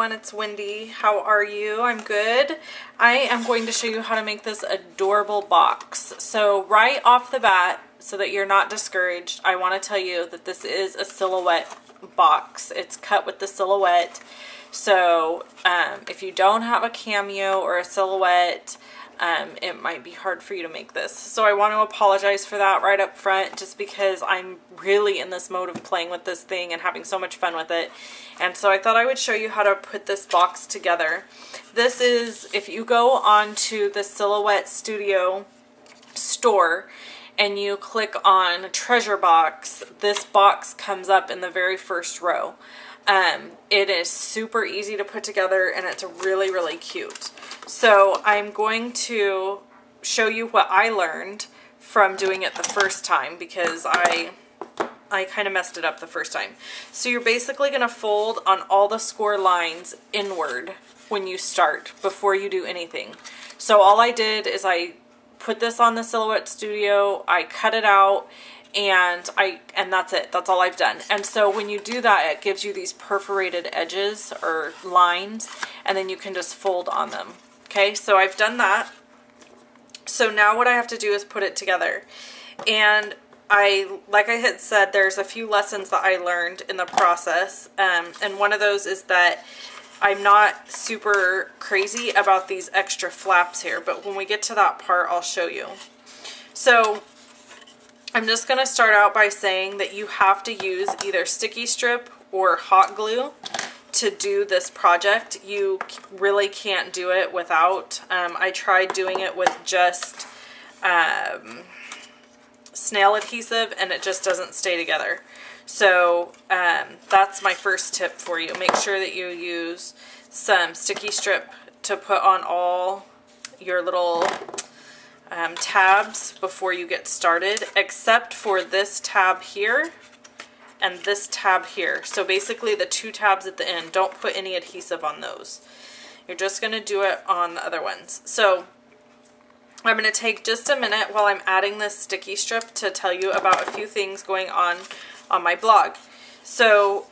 everyone, it's Wendy. How are you? I'm good. I am going to show you how to make this adorable box. So right off the bat, so that you're not discouraged, I want to tell you that this is a silhouette box. It's cut with the silhouette. So if you don't have a cameo or a silhouette, it might be hard for you to make this. So I want to apologize for that right up front, just because I'm really in this mode of playing with this thing and having so much fun with it. And so I thought I would show you how to put this box together. This is, if you go onto the Silhouette Studio store and you click on Treasure Box, this box comes up in the very first row. It is super easy to put together and it's really, really cute. So I'm going to show you what I learned from doing it the first time, because I kind of messed it up the first time. So you're basically going to fold on all the score lines inward when you start, before you do anything. So all I did is I put this on the Silhouette Studio, I cut it out, and that's it. That's all I've done. And so when you do that, it gives you these perforated edges or lines, and then you can just fold on them. Okay, so I've done that. So now what I have to do is put it together. And like I had said, there's a few lessons that I learned in the process. And one of those is that I'm not super crazy about these extra flaps here, but when we get to that part, I'll show you. So I'm just going to start out by saying that you have to use either sticky strip or hot glue to do this project. You really can't do it without. I tried doing it with just snail adhesive and it just doesn't stay together. So that's my first tip for you. Make sure that you use some sticky strip to put on all your little tabs before you get started, except for this tab here and this tab here. So basically the two tabs at the end, don't put any adhesive on those. You're just going to do it on the other ones. So I'm going to take just a minute while I'm adding this sticky strip to tell you about a few things going on my blog. So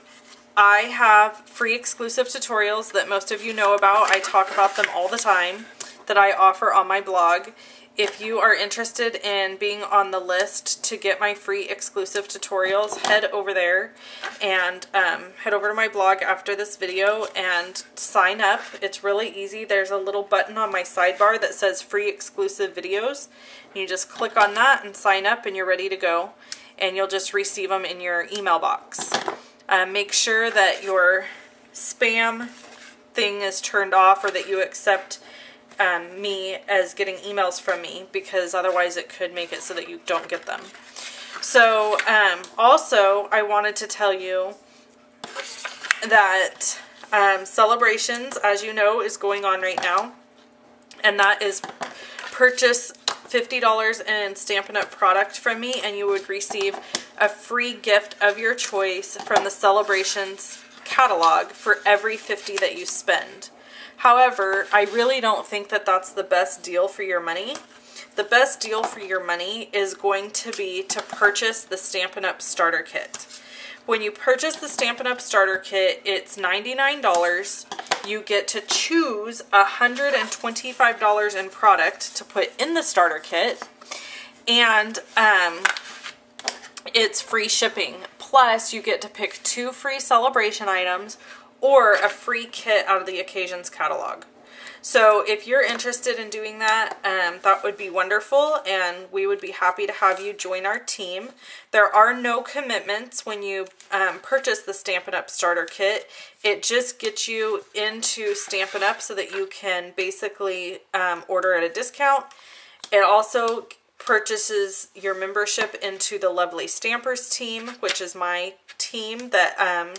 I have free exclusive tutorials that most of you know about. I talk about them all the time, that I offer on my blog. If you are interested in being on the list to get my free exclusive tutorials, head over there and head over to my blog after this video and sign up. It's really easy. There's a little button on my sidebar that says free exclusive videos. You just click on that and sign up and you're ready to go. And you'll just receive them in your email box. Make sure that your spam thing is turned off, or that you accept me as getting emails from me, because otherwise it could make it so that you don't get them. So also I wanted to tell you that Celebrations, as you know, is going on right now, and that is purchase $50 in Stampin' Up! Product from me and you would receive a free gift of your choice from the Celebrations catalog for every $50 that you spend. However, I really don't think that that's the best deal for your money. The best deal for your money is going to be to purchase the Stampin' Up! Starter Kit. When you purchase the Stampin' Up! Starter Kit, it's $99. You get to choose $125 in product to put in the starter kit, and it's free shipping. Plus, you get to pick 2 free celebration items or a free kit out of the Occasions catalog. So if you're interested in doing that, that would be wonderful, and we would be happy to have you join our team. There are no commitments when you purchase the Stampin' Up! Starter Kit. It just gets you into Stampin' Up! So that you can basically order at a discount. It also purchases your membership into the Lovely Stampers team, which is my team that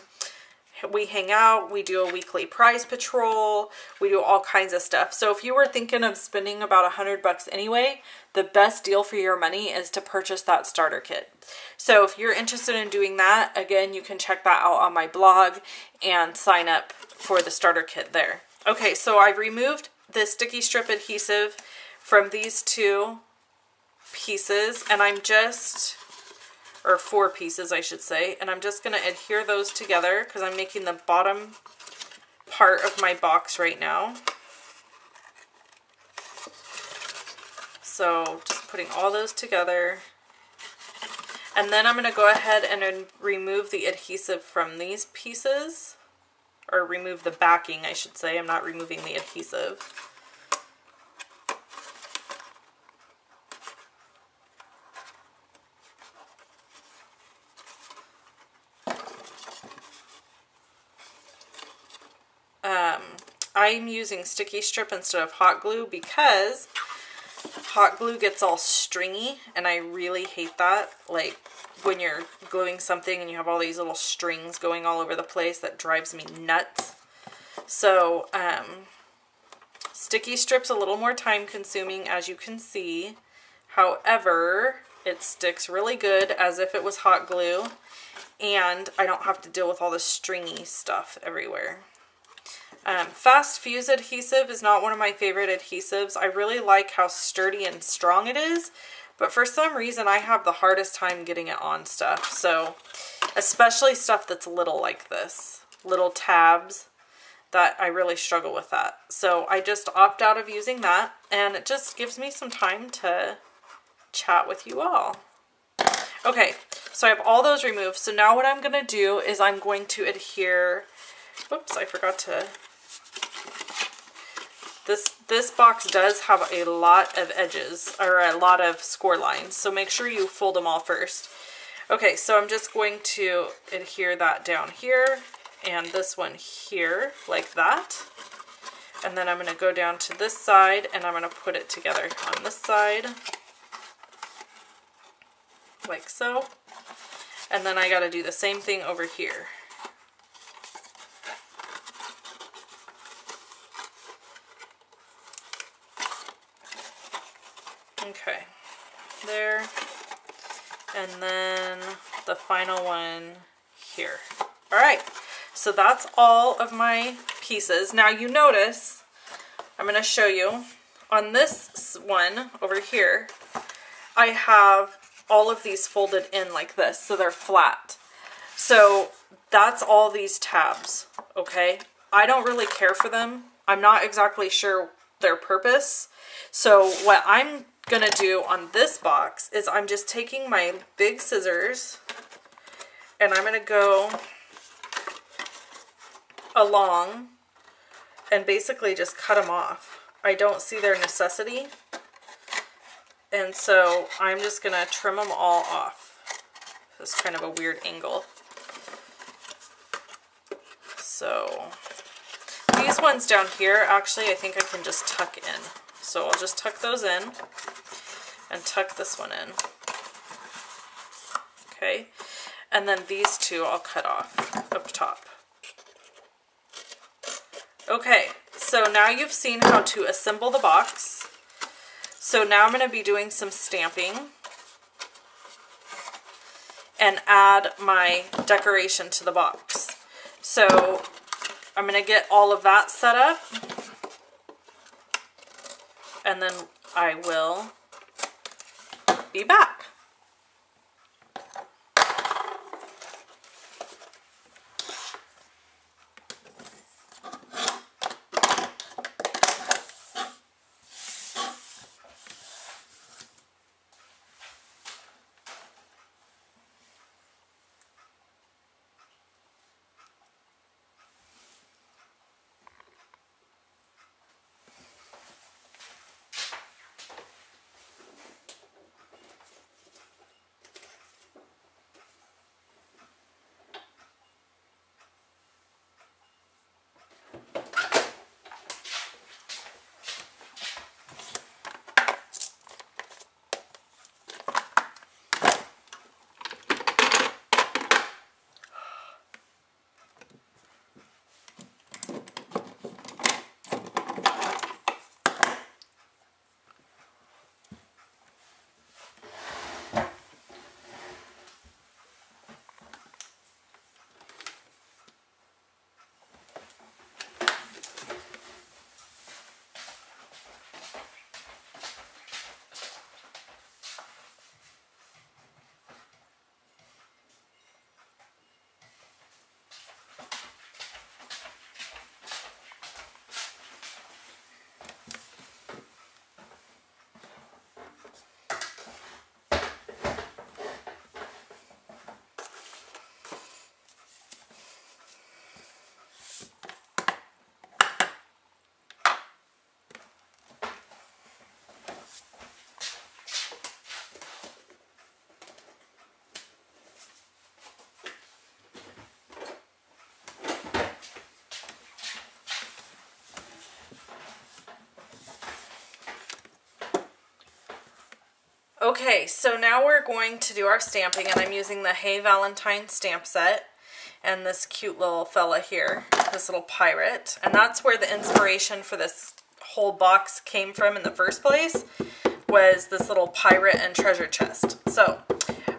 we hang out, we do a weekly prize patrol, we do all kinds of stuff. So if you were thinking of spending about $100 anyway, the best deal for your money is to purchase that starter kit. So if you're interested in doing that, again, you can check that out on my blog and sign up for the starter kit there. Okay, so I've removed the sticky strip adhesive from these 2 pieces, and I'm just, or 4 pieces I should say, and I'm just going to adhere those together because I'm making the bottom part of my box right now. So just putting all those together. And then I'm going to go ahead and remove the adhesive from these pieces. Or remove the backing, I should say. I'm not removing the adhesive. I'm using sticky strip instead of hot glue because hot glue gets all stringy and I really hate that. Like when you're gluing something and you have all these little strings going all over the place, that drives me nuts. So sticky strip's a little more time consuming, as you can see. However, it sticks really good as if it was hot glue, and I don't have to deal with all the stringy stuff everywhere. Fast fuse adhesive is not one of my favorite adhesives. I really like how sturdy and strong it is, but for some reason I have the hardest time getting it on stuff. So, especially stuff that's little like this, little tabs, that I really struggle with that. So I just opt out of using that, and it just gives me some time to chat with you all. Okay, so I have all those removed. So now what I'm going to do is I'm going to adhere, whoops, I forgot to, this box does have a lot of edges, or a lot of score lines, so make sure you fold them all first. Okay, so I'm just going to adhere that down here, and this one here, like that. And then I'm going to go down to this side, and I'm going to put it together on this side, like so. And then I got to do the same thing over here. Okay, there, and then the final one here. All right, so that's all of my pieces. Now you notice, I'm going to show you, on this one over here, I have all of these folded in like this, so they're flat. So that's all these tabs, okay? I don't really care for them. I'm not exactly sure their purpose. So what I'm gonna do on this box is I'm just taking my big scissors and I'm gonna go along and basically just cut them off. I don't see their necessity, and so I'm just gonna trim them all off. This is kind of a weird angle. So these ones down here, actually I think I can just tuck in. So I'll just tuck those in and tuck this one in. Okay, and then these two I'll cut off up top. Okay, so now you've seen how to assemble the box. So now I'm going to be doing some stamping and add my decoration to the box. So I'm going to get all of that set up, and then I will be back. Okay, so now we're going to do our stamping, and I'm using the Hey Valentine stamp set and this cute little fella here, this little pirate. And that's where the inspiration for this whole box came from in the first place, was this little pirate and treasure chest. So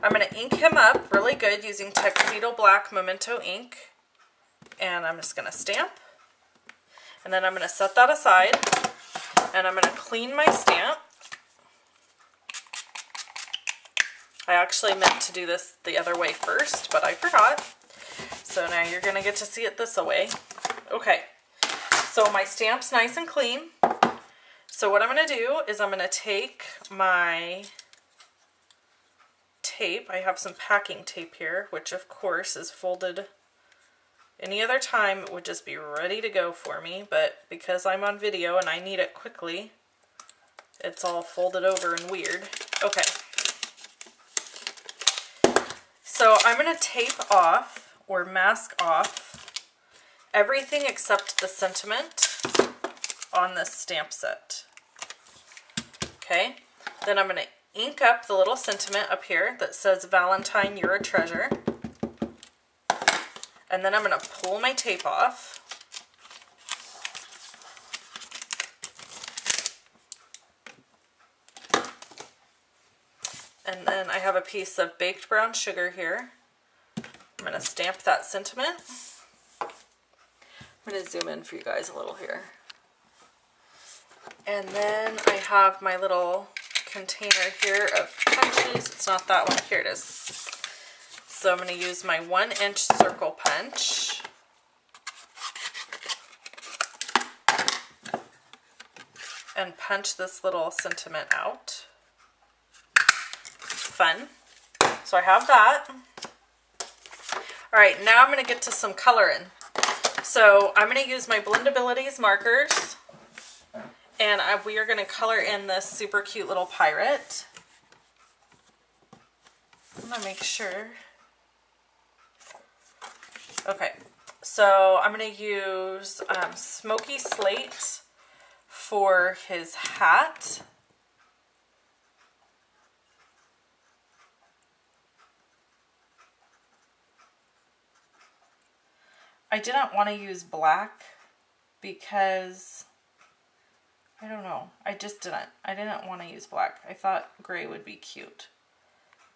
I'm going to ink him up really good using Tuxedo Black Memento ink. And I'm just going to stamp. And then I'm going to set that aside. And I'm going to clean my stamp. I actually meant to do this the other way first, but I forgot. So now you're going to get to see it this way. Okay, so my stamp's nice and clean. So what I'm going to do is I'm going to take my tape. I have some packing tape here, which of course is folded. Any other time it would just be ready to go for me, but because I'm on video and I need it quickly, it's all folded over and weird. Okay. So I'm going to tape off or mask off everything except the sentiment on this stamp set. Okay, then I'm going to ink up the little sentiment up here that says Valentine, you're a treasure. And then I'm going to pull my tape off. And then I have a piece of baked brown sugar here. I'm going to stamp that sentiment. I'm going to zoom in for you guys a little here. And then I have my little container here of punches. It's not that one. Here it is. So I'm going to use my 1-inch circle punch. And punch this little sentiment out. Fun. So I have that. Alright, now I'm going to get to some coloring. So I'm going to use my Blendabilities markers, and we are going to color in this super cute little pirate. I'm going to make sure. Okay, so I'm going to use Smoky Slate for his hat. I didn't want to use black because, I don't know, I didn't want to use black. I thought gray would be cute.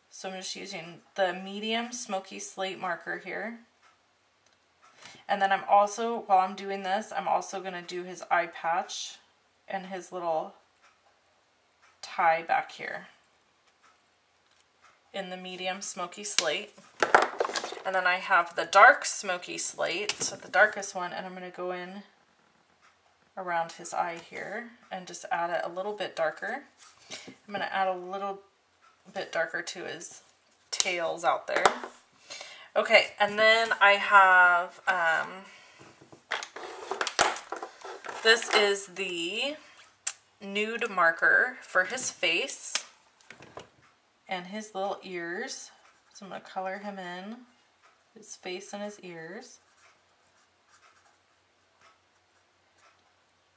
So I'm just using the medium Smoky Slate marker here. And then I'm also, while I'm doing this, I'm also going to do his eye patch and his little tie back here in the medium Smoky Slate. And then I have the dark Smoky Slate, so the darkest one, and I'm going to go in around his eye here and just add it a little bit darker. I'm going to add a little bit darker to his tails out there. Okay, and then I have, this is the nude marker for his face and his little ears. So I'm going to color him in, his face and his ears.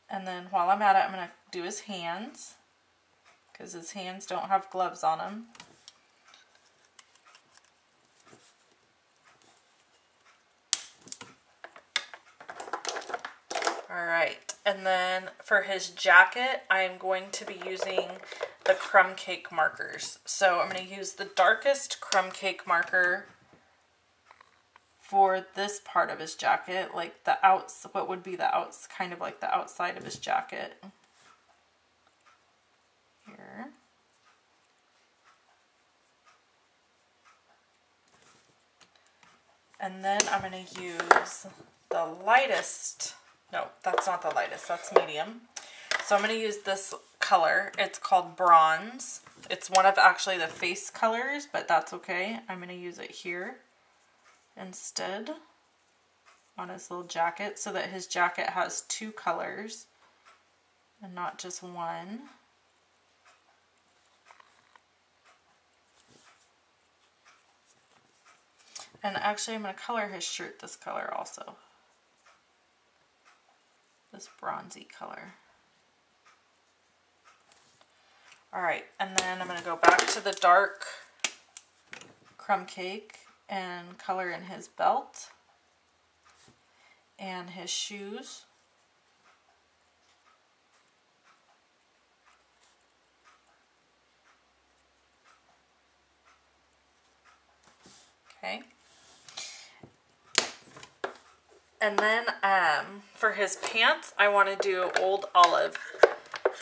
And then while I'm at it, I'm going to do his hands, because his hands don't have gloves on them. Alright, and then for his jacket, I'm going to be using the crumb cake markers. So I'm going to use the darkest crumb cake marker for this part of his jacket, like the outs, what would be the outs, kind of like the outside of his jacket. Here. And then I'm going to use the lightest, no, that's not the lightest, that's medium. So I'm going to use this color. It's called Bronze. It's one of actually the face colors, but that's okay. I'm going to use it here instead on his little jacket, so that his jacket has two colors and not just one. And actually I'm going to color his shirt this color also. This bronzy color. All right, and then I'm gonna go back to the dark crumb cake and color in his belt and his shoes. Okay. And then for his pants, I want to do Old Olive.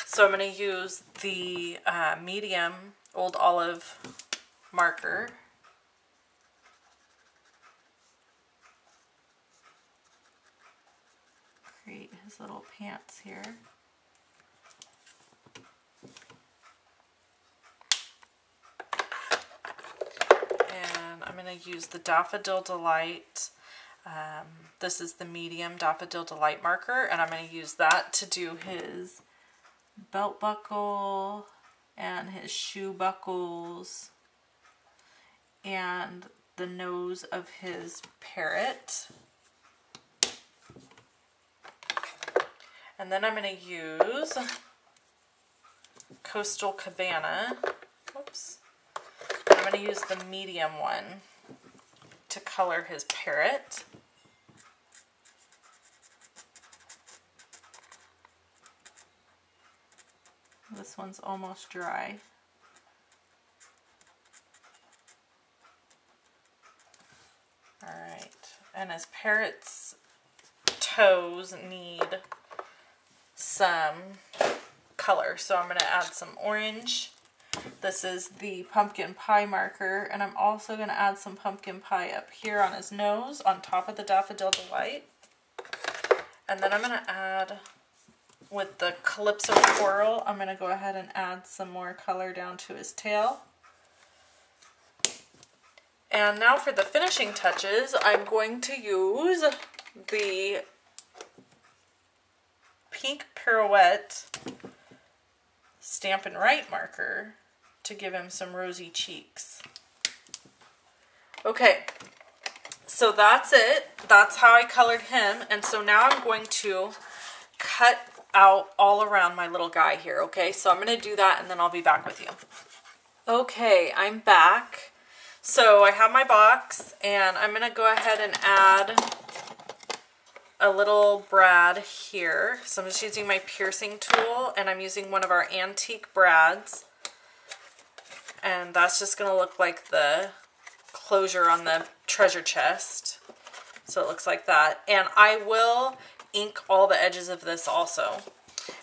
So I'm going to use the medium Old Olive marker. Create his little pants here. And I'm going to use the Daffodil Delight. This is the medium Daffodil Delight marker, and I'm going to use that to do his belt buckle and his shoe buckles and the nose of his parrot. And then I'm going to use Coastal Cabana. Oops. I'm going to use the medium one to color his parrot. This one's almost dry. Alright, and his parrot's toes need some color, so I'm going to add some orange. This is the pumpkin pie marker, and I'm also going to add some pumpkin pie up here on his nose on top of the Daffodil Delight. And then I'm going to add, with the Calypso Coral, I'm going to go ahead and add some more color down to his tail. And now for the finishing touches, I'm going to use the Pink Pirouette Stampin' Write marker to give him some rosy cheeks. Okay, so that's it. That's how I colored him. And so now I'm going to cut out all around my little guy here, okay? So I'm going to do that and then I'll be back with you. Okay, I'm back. So I have my box and I'm going to go ahead and add a little brad here. So I'm just using my piercing tool and I'm using one of our antique brads. And that's just going to look like the closure on the treasure chest. So it looks like that. And I will ink all the edges of this also.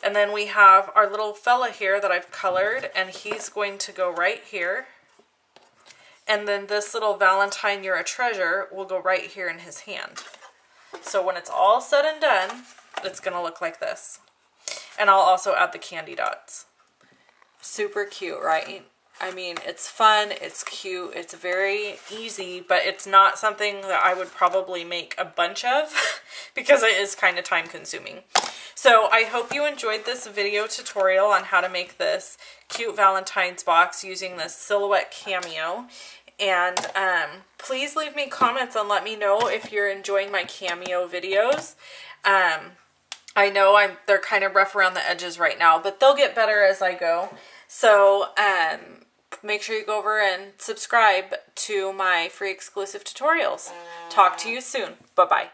And then we have our little fella here that I've colored, and he's going to go right here. And then this little Valentine, You're a Treasure will go right here in his hand. So when it's all said and done, it's going to look like this. And I'll also add the candy dots. Super cute, right? I mean, it's fun, it's cute, it's very easy, but it's not something that I would probably make a bunch of because it is kind of time consuming. So I hope you enjoyed this video tutorial on how to make this cute Valentine's box using this Silhouette Cameo. And please leave me comments and let me know if you're enjoying my Cameo videos. I know they're kind of rough around the edges right now, but they'll get better as I go. So make sure you go over and subscribe to my free exclusive tutorials. Talk to you soon. Bye-bye.